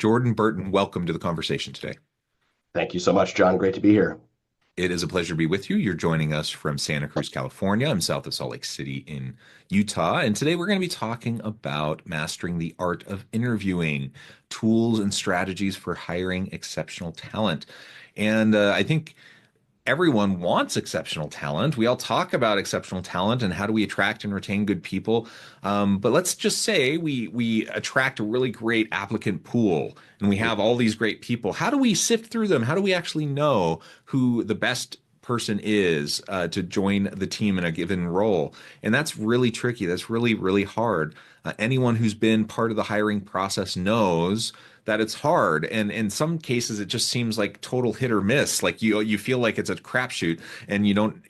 Jordan Burton, welcome to the conversation today. Thank you so much, John. Great to be here. It is a pleasure to be with you. You're joining us from Santa Cruz, California. I'm south of Salt Lake City in Utah. And today we're going to be talking about mastering the art of interviewing, tools and strategies for hiring exceptional talent. And I think everyone wants exceptional talent. We all talk about exceptional talent and how do we attract and retain good people. But let's just say we attract a really great applicant pool and we have all these great people. How do we sift through them? How do we actually know who the best person is to join the team in a given role? And that's really tricky. That's really, really hard. Anyone who's been part of the hiring process knows that it's hard, and in some cases it just seems like total hit or miss. Like you feel like it's a crapshoot, and you don't,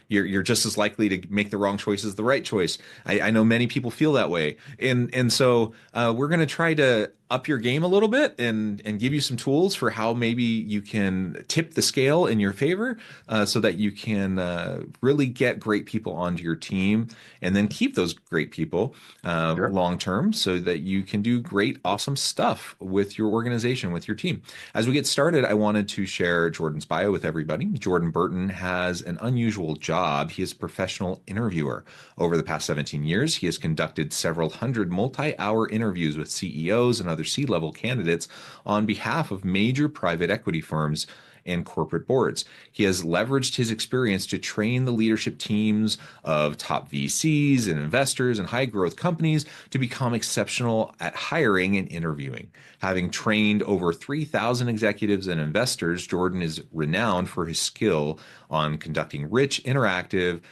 you're just as likely to make the wrong choice as the right choice. I know many people feel that way, and so we're going to try to up your game a little bit and give you some tools for how maybe you can tip the scale in your favor, so that you can really get great people onto your team and then keep those great people Sure. long term so that you can do great, awesome stuff with your organization, with your team. As we get started, I wanted to share Jordan's bio with everybody. Jordan Burton has an unusual job. He is a professional interviewer. Over the past 17 years, he has conducted several hundred multi-hour interviews with CEOs and other C-level candidates on behalf of major private equity firms and corporate boards. He has leveraged his experience to train the leadership teams of top VCs and investors and high growth companies to become exceptional at hiring and interviewing. Having trained over 3,000 executives and investors, Jordan is renowned for his skill on conducting rich, interactive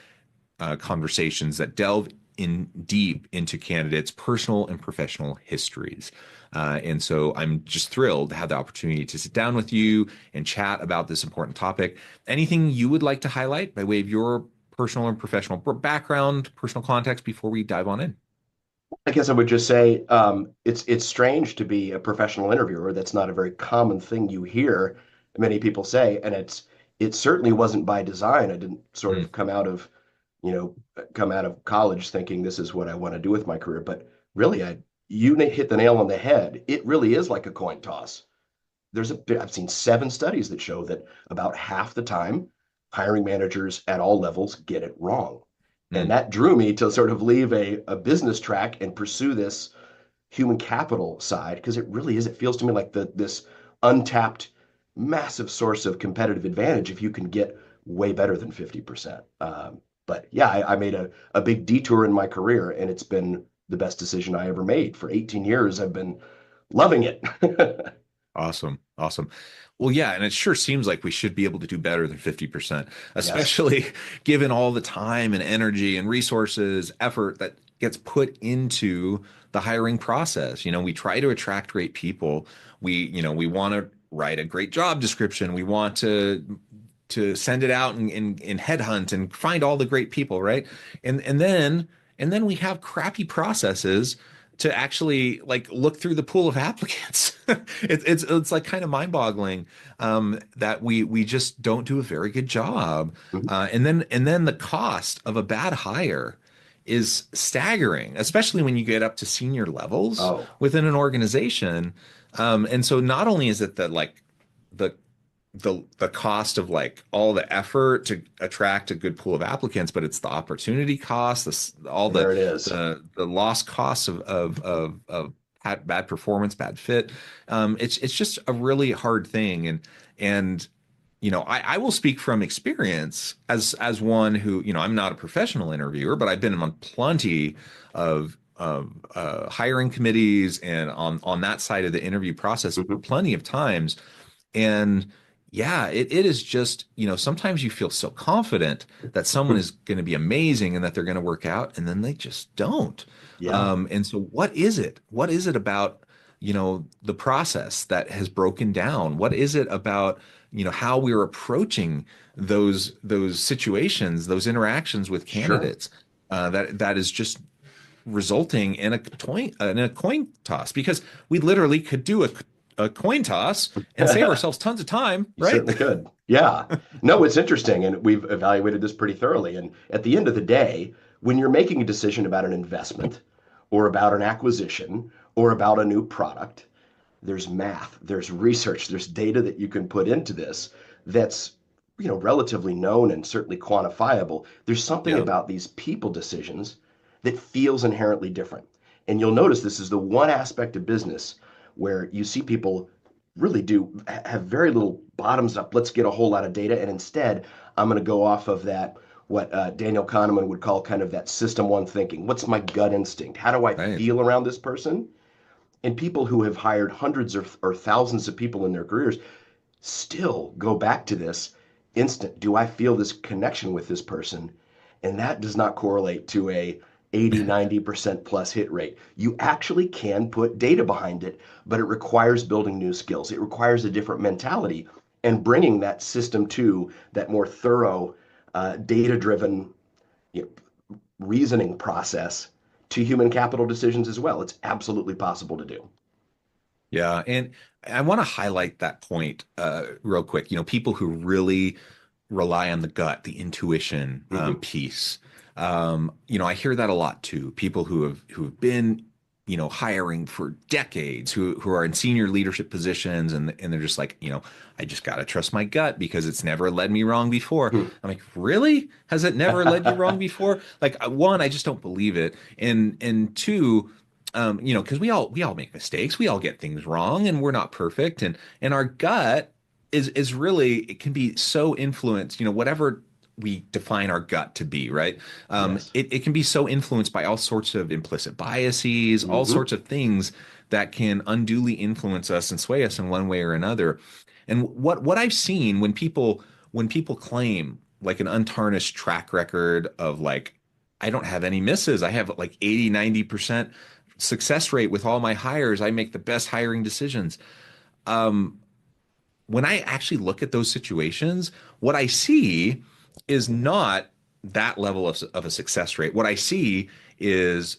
conversations that delve in deep into candidates' personal and professional histories. And so I'm just thrilled to have the opportunity to sit down with you and chat about this important topic. Anything you would like to highlight by way of your personal and professional background, personal context before we dive on in? I guess I would just say it's strange to be a professional interviewer. That's not a very common thing you hear many people say, and it certainly wasn't by design. I didn't sort Mm, of you know, come out of college thinking this is what I want to do with my career. But really, hit the nail on the head. It really is like a coin toss. I've seen 7 studies that show that about half the time, hiring managers at all levels get it wrong. And mm. that drew me to sort of leave a business track and pursue this human capital side because it really is, it feels to me like this untapped, massive source of competitive advantage if you can get way better than 50%. But yeah, I made a big detour in my career and it's been the best decision I ever made. For 18 years, I've been loving it. Awesome. Awesome. Well, yeah, and it sure seems like we should be able to do better than 50%, Yes. especially given all the time and energy and resources, effort that gets put into the hiring process. We try to attract great people. We want to write a great job description. We want to send it out and headhunt and find all the great people, right? And then we have crappy processes to actually like look through the pool of applicants. It's like kind of mind-boggling that we just don't do a very good job. Mhm. And then the cost of a bad hire is staggering, especially when you get up to senior levels Oh, within an organization. And so not only is it that like the the cost of like all the effort to attract a good pool of applicants, but it's the opportunity cost, all there it is. the lost costs of bad performance, bad fit. It's just a really hard thing, and I will speak from experience as one who I'm not a professional interviewer, but I've been on plenty of hiring committees and on that side of the interview process Mhm. plenty of times. And yeah, it is just, sometimes you feel so confident that someone is going to be amazing and that they're going to work out, and then they just don't. Yeah, And so what is it? What is it about, the process that has broken down? What is it about, how we're approaching those situations, those interactions with sure. candidates, that is just resulting in a coin toss? Because we literally could do a coin toss and save ourselves tons of time, You right? certainly could. Yeah. No, it's interesting. And we've evaluated this pretty thoroughly. And at the end of the day, when you're making a decision about an investment or about an acquisition or about a new product, there's math, there's research, there's data that you can put into this that's, relatively known and certainly quantifiable. There's something Yeah. about these people decisions that feels inherently different. And you'll notice this is the one aspect of business where you see people really do have very little bottoms up. Let's get a whole lot of data. And instead, I'm going to go off of that, what Daniel Kahneman would call kind of that system one thinking. What's my gut instinct? How do I Right. feel around this person? And people who have hired hundreds or thousands of people in their careers still go back to this instant. Do I feel this connection with this person? And that does not correlate to a 80, 90% plus hit rate. You actually can put data behind it, but it requires building new skills. It requires a different mentality and bringing that system to that more thorough, data driven, you know, reasoning process to human capital decisions as well. It's absolutely possible to do. Yeah, and I want to highlight that point real quick. People who really rely on the gut, the intuition Hmm. piece. I hear that a lot too. People who have been, hiring for decades, who are in senior leadership positions, and they're just like, I just gotta trust my gut because it's never led me wrong before. I'm like, really? Has it never led you wrong before? Like, one, I just don't believe it, and two, because we all make mistakes, we all get things wrong, and we're not perfect, and our gut is really, it can be so influenced, whatever we define our gut to be, right? Yes. It can be so influenced by all sorts of implicit biases, all Hmm. sorts of things that can unduly influence us and sway us in one way or another. And what I've seen when people claim like an untarnished track record of like, I don't have any misses, I have like 80, 90% success rate with all my hires, I make the best hiring decisions. Um, when I actually look at those situations, what I see is not that level of a success rate. What I see is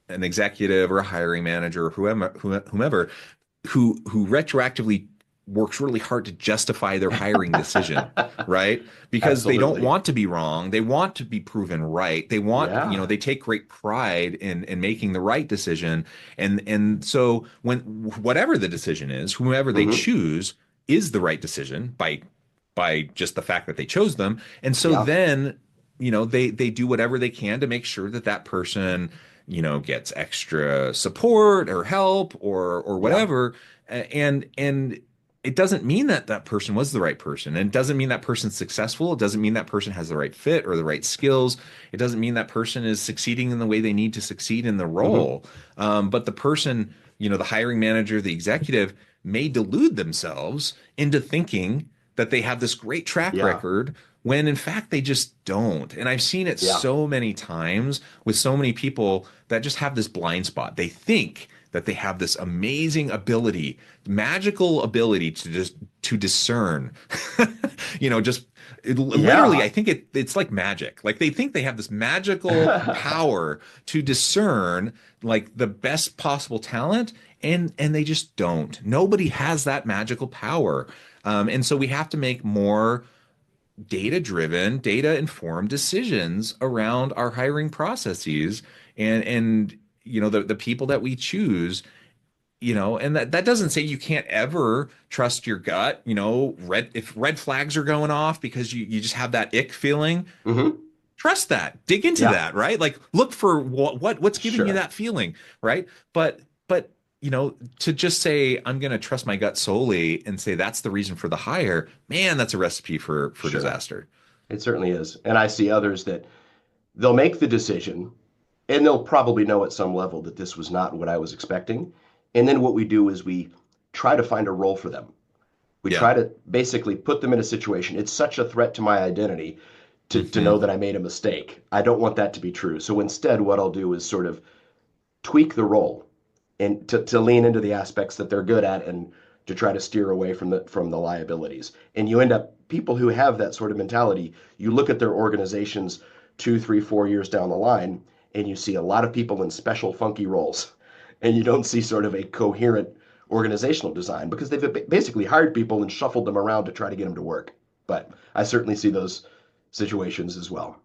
an executive or a hiring manager or whomever who retroactively works really hard to justify their hiring decision, right? Because they don't Absolutely. want to be wrong. They want to be proven right. They want, Yeah. they take great pride in making the right decision. And so when whatever the decision is, whomever they Hmm. choose is the right decision by just the fact that they chose them. And so Yeah. then, they do whatever they can to make sure that that person gets extra support or help or Yeah. whatever. And it doesn't mean that that person was the right person. And it doesn't mean that person's successful. It doesn't mean that person has the right fit or the right skills. It doesn't mean that person is succeeding in the way they need to succeed in the Hmm. role. But the person, the hiring manager, the executive may delude themselves into thinking that they have this great track Yeah. record when in fact they just don't. And I've seen it Yeah. so many times with so many people that just have this blind spot. They think that they have this amazing ability, magical ability to discern. Just literally, Yeah. I think it's like magic. Like they think they have this magical power to discern like the best possible talent, and they just don't. Nobody has that magical power. And so we have to make more data-driven, data-informed decisions around our hiring processes and the people that we choose, and that doesn't say you can't ever trust your gut, if red flags are going off because you just have that ick feeling, Hmm. trust that, dig into Yeah. that, right? Like look for what's giving you Sure. that feeling, right? But to just say I'm going to trust my gut solely and say that's the reason for the hire, man, that's a recipe for Sure. disaster. It certainly is. And I see others that they'll make the decision and they'll probably know at some level that this was not what I was expecting. And then what we do is we try to find a role for them. We Yeah. try to basically put them in a situation. It's such a threat to my identity to know Hmm. that I made a mistake. I don't want that to be true. So instead, what I'll do is sort of tweak the role and to lean into the aspects that they're good at and to try to steer away from the liabilities. And you end up people who have that sort of mentality, you look at their organizations 2, 3, 4 years down the line, and you see a lot of people in special funky roles. And you don't see sort of a coherent organizational design because they've basically hired people and shuffled them around to try to get them to work. But I certainly see those situations as well.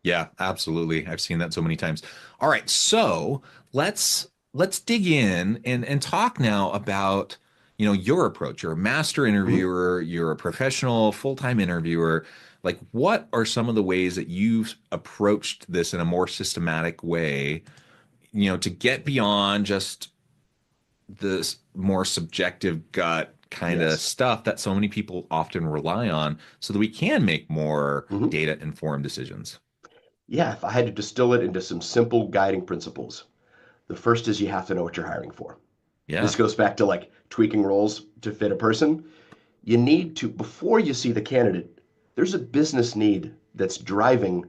Yeah, absolutely. I've seen that so many times. All right, so let's let's dig in and talk now about, your approach. You're a master Mhm. interviewer, you're a professional full-time interviewer. Like, what are some of the ways that you've approached this in a more systematic way, to get beyond just this more subjective gut kind of Yes. stuff that so many people often rely on so that we can make more Mhm. data-informed decisions? Yeah, if I had to distill it into some simple guiding principles, the first is you have to know what you're hiring for. This Yeah. goes back to like tweaking roles to fit a person. You need to, before you see the candidate, there's a business need that's driving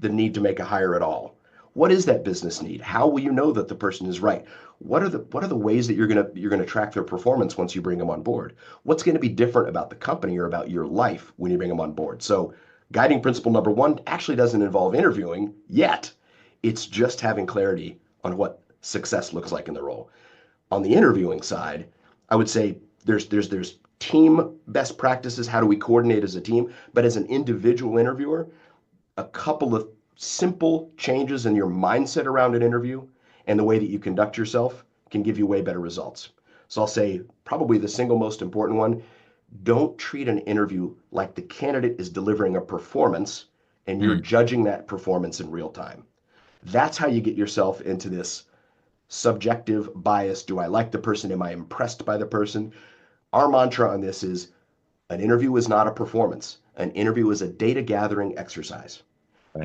the need to make a hire at all. What is that business need? How will you know that the person is right? What are the ways that you're gonna track their performance once you bring them on board? What's going to be different about the company or about your life when you bring them on board? So, guiding principle number one actually doesn't involve interviewing yet. It's just having clarity on what success looks like in the role. On the interviewing side, I would say there's team best practices. How do we coordinate as a team? But as an individual interviewer, a couple of simple changes in your mindset around an interview and the way that you conduct yourself can give you way better results. So I'll say probably the single most important one, don't treat an interview like the candidate is delivering a performance and you're Mm, judging that performance in real time. That's how you get yourself into this subjective bias. Do I like the person? Am I impressed by the person? Our mantra on this is an interview is not a performance. An interview is a data gathering exercise.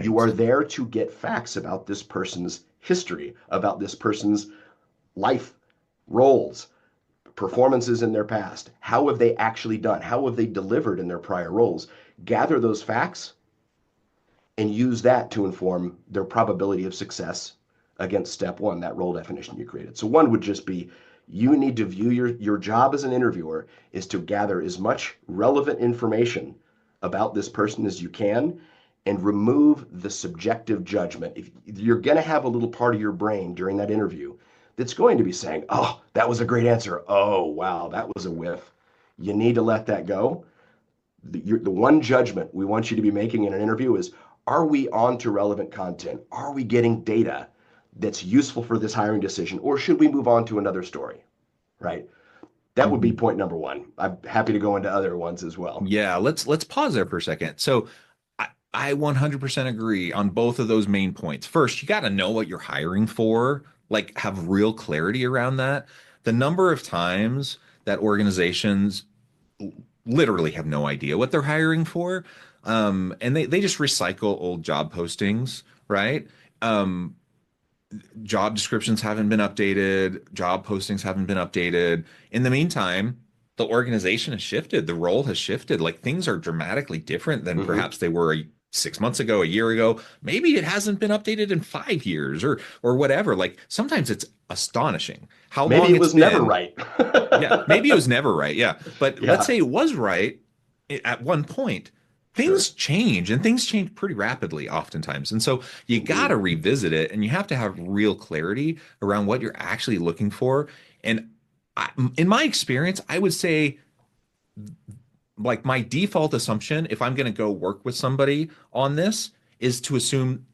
You are right. there to get facts about this person's history, about this person's life, roles, performances in their past. How have they actually done? How have they delivered in their prior roles? Gather those facts and use that to inform their probability of success against step one, that role definition you created. So one would just be you need to view your job as an interviewer is to gather as much relevant information about this person as you can and remove the subjective judgment. If you're going to have a little part of your brain during that interview that's going to be saying, "Oh, that was a great answer. Oh, wow, that was a whiff." You need to let that go. The one judgment we want you to be making in an interview is, are we on to relevant content? Are we getting data that's useful for this hiring decision? Or should we move on to another story? Right? That would be Mhm. point number one. I'm happy to go into other ones as well. Yeah, let's pause there for a second. So I 100% agree on both of those main points. First, you got to know what you're hiring for, like have real clarity around that. The number of times that organizations literally have no idea what they're hiring for, and they just recycle old job postings, right? Um, Job descriptions haven't been updated, job postings haven't been updated. In the meantime, the organization has shifted, the role has shifted. Like things are dramatically different than Mm-hmm. perhaps they were 6 months ago, a year ago. Maybe it hasn't been updated in 5 years or whatever. Like sometimes it's astonishing how Maybe long it it's was never been. right. Yeah, maybe it was never right. Yeah. But let's Yeah. say it was right at one point. Sure. Things change and things change pretty rapidly oftentimes. And so you got to Indeed. revisit it and you have to have real clarity around what you're actually looking for. And in my experience, I would say like my default assumption, if I'm going to go work with somebody on this, is to assume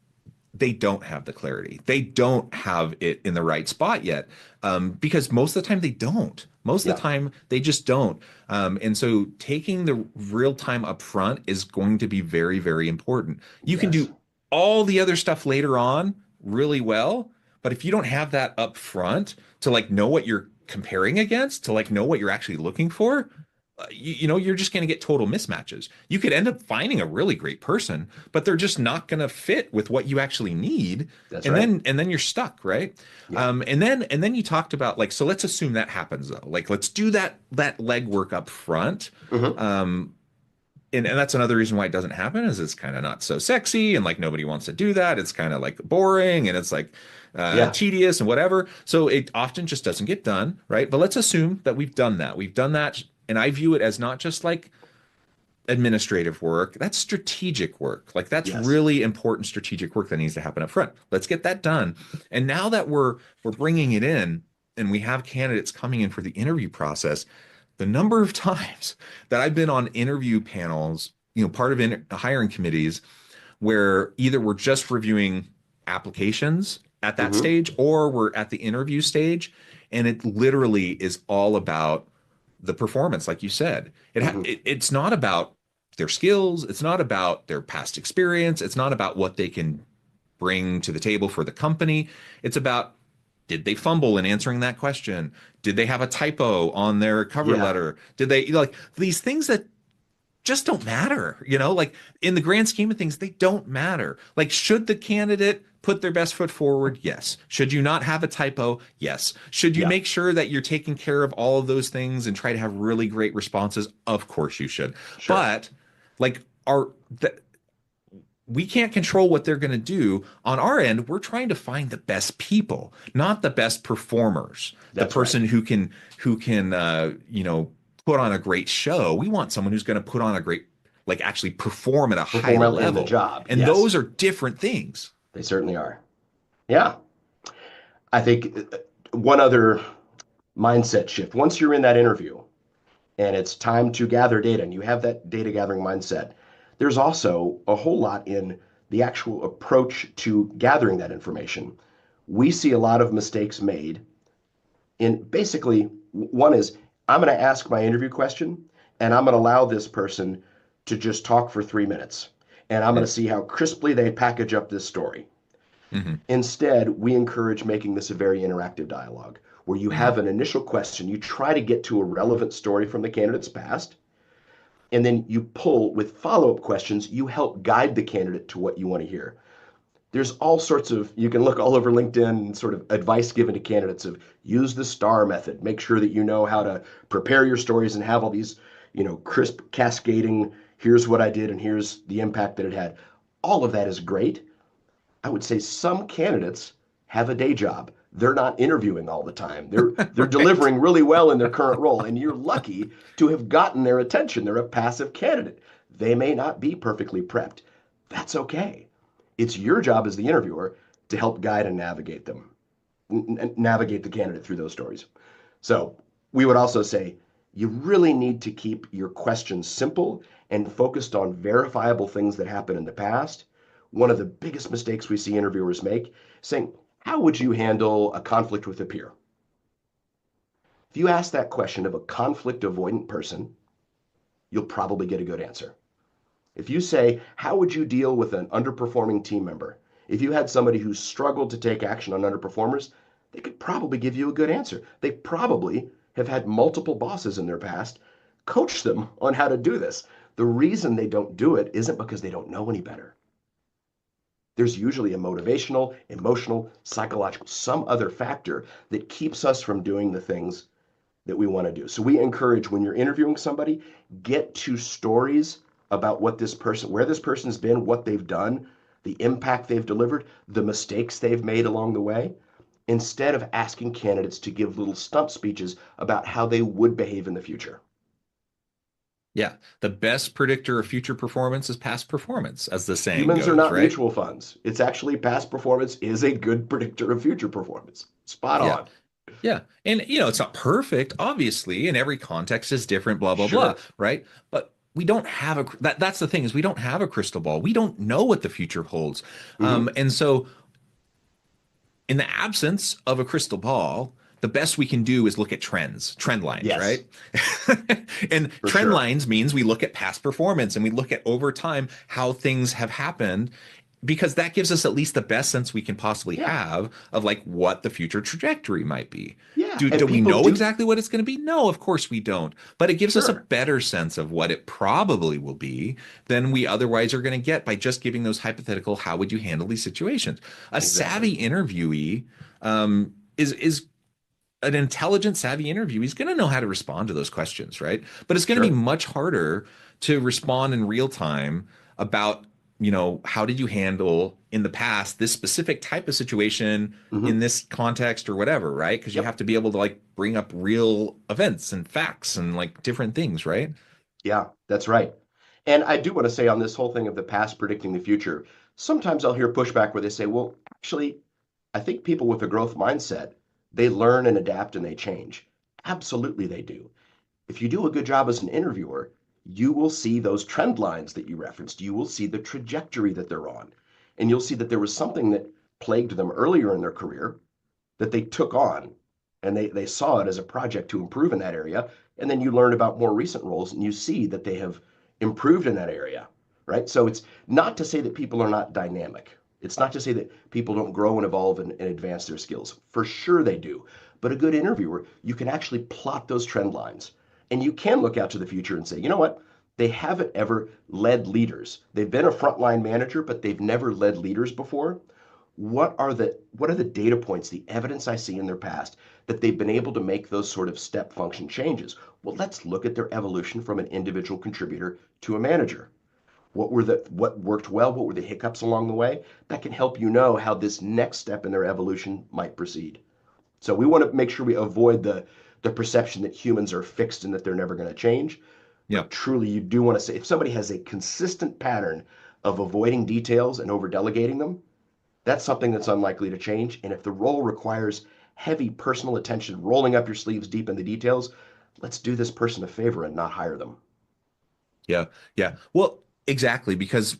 they don't have the clarity. They don't have it in the right spot yet, because most of the time they don't. Most of Yeah. the time they just don't. And so taking the real time up front is going to be very, very important. You can Yes. do all the other stuff later on really well, but if you don't have that up front to like know what you're comparing against, to like know what you're actually looking for, you're just going to get total mismatches. You could end up finding a really great person, but they're just not going to fit with what you actually need, That's and right. then you're stuck, right? Yeah. And then you talked about like, so let's assume that happens though. Like, let's do that legwork up front. Mm-hmm. Um, and that's another reason why it doesn't happen is it's kind of not so sexy and like nobody wants to do that. It's kind of like boring and it's like Yeah. tedious and whatever. So it often just doesn't get done, right? But let's assume that we've done that. We've done that, and I view it as not just like administrative work. That's strategic work. Like that's Yes. really important strategic work that needs to happen up front. Let's get that done. And now that we're bringing it in and we have candidates coming in for the interview process, the number of times that I've been on interview panels, part of hiring committees where either we're just reviewing applications at that Hmm. stage, or we're at the interview stage, and it literally is all about the performance, like you said. Hmm. It's not about their skills, it's not about their past experience, it's not about what they can bring to the table for the company. It's about, did they fumble in answering that question? Did they have a typo on their cover Yeah. letter? Did they, like, these things that just don't matter, like in the grand scheme of things, they don't matter. Like, should the candidate put their best foot forward? Yes. Should you not have a typo? Yes. Should you Yeah. make sure that you're taking care of all of those things and try to have really great responses? Of course you should. Sure. But like, our the, we can't control what they're going to do. On our end, we're trying to find the best people, not the best performers, the That's right. person who can put on a great show. We want someone who's going to put on a great, like, actually perform at a high Perform in the level. job. And Yes, those are different things. they certainly are. Yeah. I think one other mindset shift. Once you're in that interview and it's time to gather data and you have that data gathering mindset, there's also a whole lot in the actual approach to gathering that information. We see a lot of mistakes made in basically one is I'm going to ask my interview question and I'm going to allow this person to just talk for 3 minutes and I'm going to see how crisply they package up this story. Mm-hmm. Instead, we encourage making this a very interactive dialogue where you Mm-hmm. have an initial question, you try to get to a relevant story from the candidate's past, and then you pull with follow up questions, you help guide the candidate to what you want to hear. There's all sorts of, you can look all over LinkedIn and sort of advice given to candidates of use the STAR method, make sure that you know how to prepare your stories and have all these, crisp cascading, here's what I did and here's the impact that it had. All of that is great. I would say some candidates have a day job. They're not interviewing all the time. They're Right. delivering really well in their current role, and you're lucky to have gotten their attention. They're a passive candidate. They may not be perfectly prepped. That's okay. It's your job as the interviewer to help guide and navigate them, navigate the candidate through those stories. So we would also say you really need to keep your questions simple and focused on verifiable things that happened in the past. One of the biggest mistakes we see interviewers make saying, how would you handle a conflict with a peer? If you ask that question of a conflict avoidant person, you'll probably get a good answer. If you say, how would you deal with an underperforming team member? If you had somebody who struggled to take action on underperformers, they could probably give you a good answer. They probably have had multiple bosses in their past coach them on how to do this. The reason they don't do it isn't because they don't know any better. There's usually a motivational, emotional, psychological, some other factor that keeps us from doing the things that we want to do. So we encourage when you're interviewing somebody, get to stories about what this person, where this person's been, what they've done, the impact they've delivered, the mistakes they've made along the way, instead of asking candidates to give little stump speeches about how they would behave in the future. Yeah. The best predictor of future performance is past performance, as the saying Humans are goes, not right? mutual funds. It's actually past performance is a good predictor of future performance. Spot Yeah. on. Yeah. And, it's not perfect, obviously, and every context is different, blah, blah, blah, Sure. right? But we don't have that's the thing, is we don't have a crystal ball. We don't know what the future holds. Hmm. And so, in the absence of a crystal ball, the best we can do is look at trend lines, Yes, right? And for trend sure. lines means we look at past performance and we look at over time how things have happened, because that gives us at least the best sense we can possibly Yeah. have of, like, what the future trajectory might be. Yeah. Do And we people know do, exactly what it's going to be? No, of course we don't. But it gives us a sure. better sense of what it probably will be than we otherwise are going to get by just giving those hypothetical, how would you handle these situations? A Exactly. savvy interviewee is an intelligent, savvy interview. He's going to know how to respond to those questions, right? But it's going to be Sure. much harder to respond in real time about, how did you handle in the past this specific type of situation in Hmm. this context or whatever, right? Because you Yep. have to be able to, like, bring up real events and facts and, like, different things, right? Yeah, that's right. And I do want to say on this whole thing of the past predicting the future, sometimes I'll hear pushback where they say, well, actually, I think people with a growth mindset, they learn and adapt and they change. Absolutely, they do. If you do a good job as an interviewer, you will see those trend lines that you referenced. You will see the trajectory that they're on. And you'll see that there was something that plagued them earlier in their career that they took on, and they saw it as a project to improve in that area. And then you learn about more recent roles and you see that they have improved in that area, right? So it's not to say that people are not dynamic. It's not to say that people don't grow and evolve and advance their skills. For sure they do. But a good interviewer, you can actually plot those trend lines. And you can look out to the future and say, you know what? They haven't ever led leaders. They've been a frontline manager, but they've never led leaders before. What are the data points, the evidence I see in their past that they've been able to make those sort of step function changes? Well, let's look at their evolution from an individual contributor to a manager. What worked well? What were the hiccups along the way? That can help you know how this next step in their evolution might proceed. So we want to make sure we avoid the perception that humans are fixed and that they're never going to change. Yeah. But truly, you do want to say if somebody has a consistent pattern of avoiding details and over delegating them, that's something that's unlikely to change. And if the role requires heavy personal attention, rolling up your sleeves deep in the details, let's do this person a favor and not hire them. Yeah. Yeah. Well, exactly, because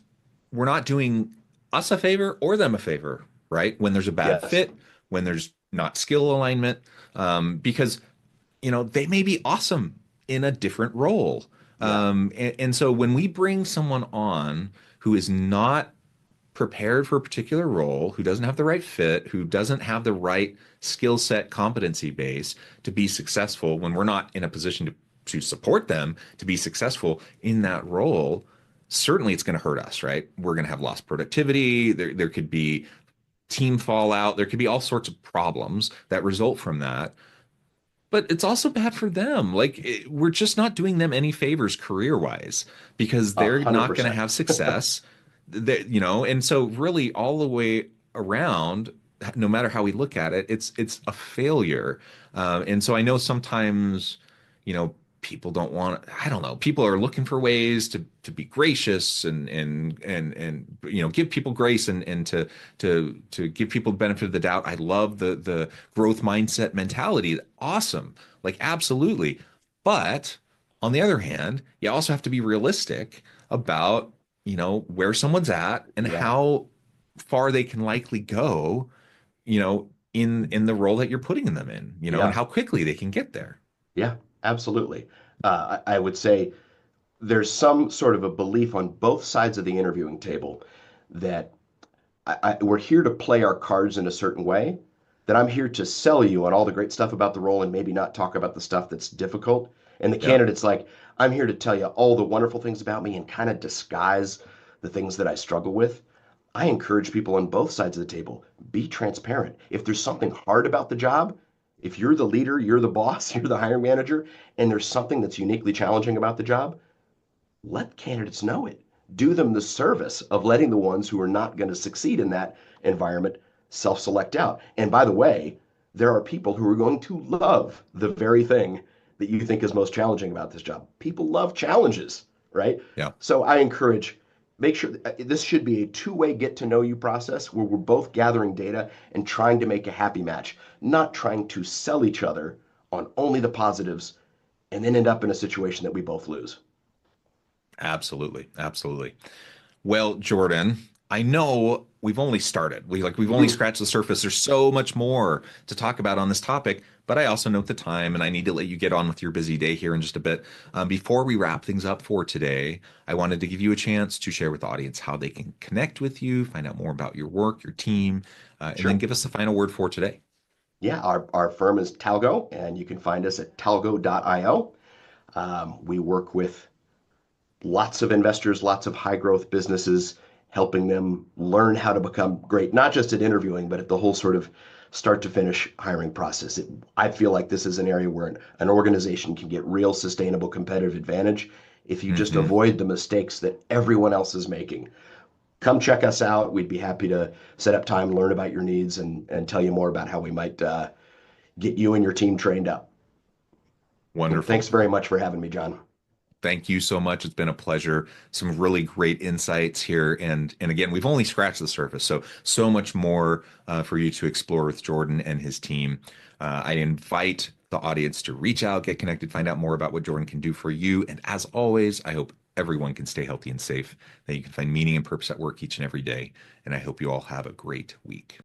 we're not doing us a favor or them a favor, right? When there's a bad Yes. fit, when there's not skill alignment, because they may be awesome in a different role. Yeah. And so when we bring someone on who is not prepared for a particular role, who doesn't have the right fit, who doesn't have the right skill set competency base to be successful, when we're not in a position to support them to be successful in that role, certainly it's going to hurt us, right? We're going to have lost productivity. There could be team fallout. There could be all sorts of problems that result from that. But it's also bad for them. Like we're just not doing them any favors career wise because A they're hundred not going to percent. have success. And so really all the way around, no matter how we look at it, it's a failure. And so I know sometimes, you know, people don't want, I don't know, people are looking for ways to be gracious and give people grace and to give people the benefit of the doubt. I love the growth mindset mentality. Awesome. Like absolutely. But on the other hand, you also have to be realistic about, where someone's at and Yeah. how far they can likely go, in the role that you're putting them in, and Yeah. how quickly they can get there. Yeah. Absolutely. I would say there's some sort of a belief on both sides of the interviewing table that we're here to play our cards in a certain way, that I'm here to sell you on all the great stuff about the role and maybe not talk about the stuff that's difficult. And the Yep. candidate's like, I'm here to tell you all the wonderful things about me and kind of disguise the things that I struggle with. I encourage people on both sides of the table, be transparent. If there's something hard about the job, if you're the leader, you're the boss, you're the hiring manager, and there's something that's uniquely challenging about the job, let candidates know it. Do them the service of letting the ones who are not going to succeed in that environment self-select out. And by the way, there are people who are going to love the very thing that you think is most challenging about this job. People love challenges, right? Yeah. So I encourage, make sure this should be a two-way get to know you process where we're both gathering data and trying to make a happy match, not trying to sell each other on only the positives and then end up in a situation that we both lose. Absolutely. Absolutely. Well, Jordan, I know we've only started. We've only scratched the surface. There's so much more to talk about on this topic, but I also note the time and I need to let you get on with your busy day here in just a bit. Before we wrap things up for today, I wanted to give you a chance to share with the audience how they can connect with you, find out more about your work, your team, and then Sure. give us the final word for today. Yeah, our firm is Talgo, and you can find us at talgo.io. We work with lots of investors, lots of high growth businesses, helping them learn how to become great, not just at interviewing, but at the whole sort of start to finish hiring process. I feel like this is an area where an organization can get real sustainable competitive advantage if you just Hmm. avoid the mistakes that everyone else is making. Come check us out. We'd be happy to set up time, learn about your needs, and tell you more about how we might get you and your team trained up. And thanks Wonderful. very much for having me, John. Thank you so much. It's been a pleasure. Some really great insights here, and again, we've only scratched the surface. So much more for you to explore with Jordan and his team. I invite the audience to reach out, get connected, find out more about what Jordan can do for you. And as always, I hope everyone can stay healthy and safe, that you can find meaning and purpose at work each and every day. And I hope you all have a great week.